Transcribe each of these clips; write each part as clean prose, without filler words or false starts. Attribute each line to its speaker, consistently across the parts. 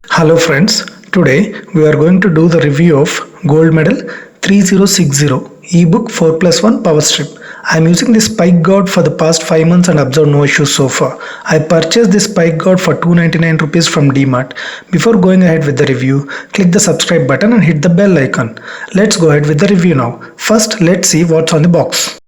Speaker 1: Hello friends, today we are going to do the review of Gold Medal 3060 ebook 4+1 power strip. I am using this spike guard for the past 5 months and observed no issues so far. I purchased this spike guard for 299 rupees from DMart. Before going ahead with the review, click the subscribe button and hit the bell icon. Let's go ahead with the review now. First, let's see what's on the box.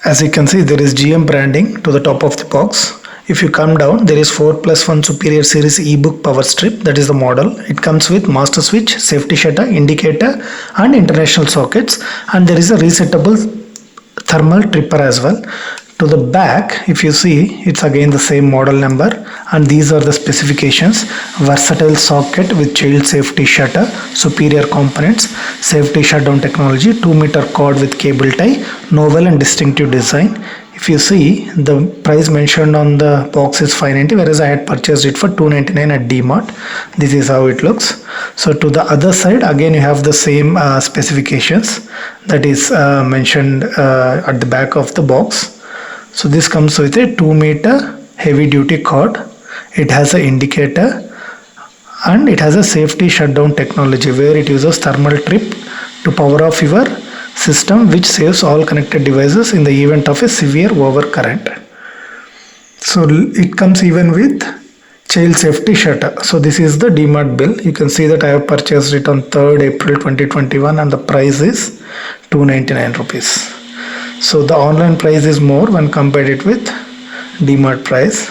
Speaker 1: As you can see, there is GM branding to the top of the box. If you come down, there is 4+1 Superior Series ebook power strip, that is the model. It comes with master switch, safety shutter, indicator and international sockets, and there is a resettable thermal tripper as well. To the back, if you see, it's again the same model number, and these are the specifications: versatile socket with child safety shutter, superior components, safety shutdown technology, 2-meter cord with cable tie, novel and distinctive design. If you see, the price mentioned on the box is 590, whereas I had purchased it for 299 at DMart. This is how it looks. So to the other side, again you have the same specifications that is mentioned at the back of the box. So this comes with a 2-meter heavy duty cord. It has an indicator and it has a safety shutdown technology where it uses thermal trip to power off your system, which saves all connected devices in the event of a severe overcurrent. So it comes even with child safety shutter. So this is the DMart bill. You can see that I have purchased it on 3rd April 2021 and the price is 299 rupees. So the online price is more when compared it with DMart price.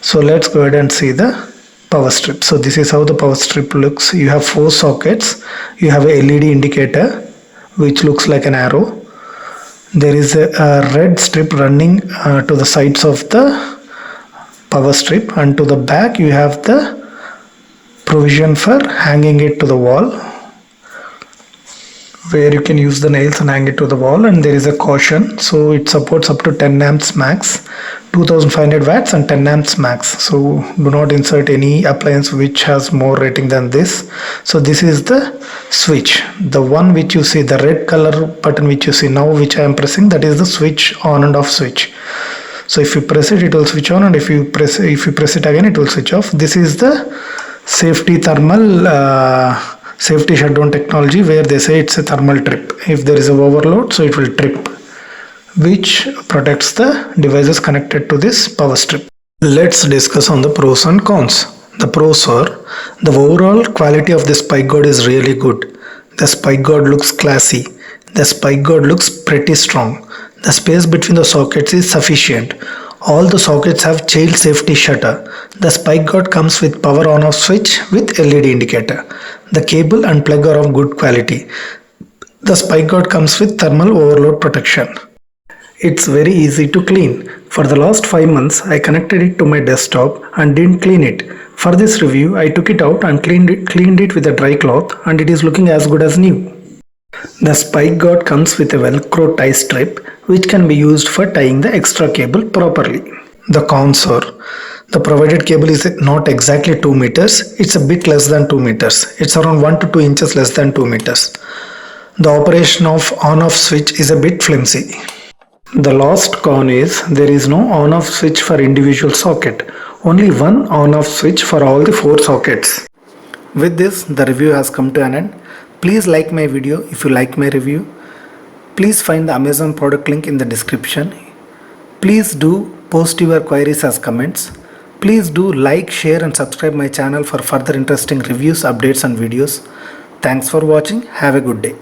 Speaker 1: So let's go ahead and see the power strip. So this is how the power strip looks. You have 4 sockets. You have a LED indicator which looks like an arrow. There is a red strip running to the sides of the power strip, and to the back you have the provision for hanging it to the wall, where you can use the nails and hang it to the wall. And there is a caution, so it supports up to 10 amps max, 2500 watts and 10 amps max. So do not insert any appliance which has more rating than this. So this is the switch, the one which you see, the red color button which you see now, which I am pressing, that is the switch on and off switch. So if you press it, it will switch on, and if you press it again, it will switch off. This is the safety thermal safety shutdown technology, where they say it's a thermal trip. If there is an overload, so it will trip, which protects the devices connected to this power strip. Let's discuss on the pros and cons. The pros are, the overall quality of the spike guard is really good. The spike guard looks classy. The spike guard looks pretty strong. The space between the sockets is sufficient. All the sockets have child safety shutter. The spike guard comes with power on off switch with LED indicator. The cable and plug are of good quality. The spike guard comes with thermal overload protection. It's very easy to clean. For the last 5 months, I connected it to my desktop and didn't clean it. For this review, I took it out and cleaned it with a dry cloth, and it is looking as good as new. The spike guard comes with a velcro tie strip which can be used for tying the extra cable properly. The cons are, the provided cable is not exactly 2 meters, it's a bit less than 2 meters. It's around 1 to 2 inches less than 2 meters. The operation of on-off switch is a bit flimsy. The last con is, there is no on-off switch for individual socket, only one on-off switch for all the 4 sockets. With this, the review has come to an end. Please like my video if you like my review. Please find the Amazon product link in the description. Please do post your queries as comments. Please do like, share and subscribe my channel for further interesting reviews, updates and videos. Thanks for watching. Have a good day.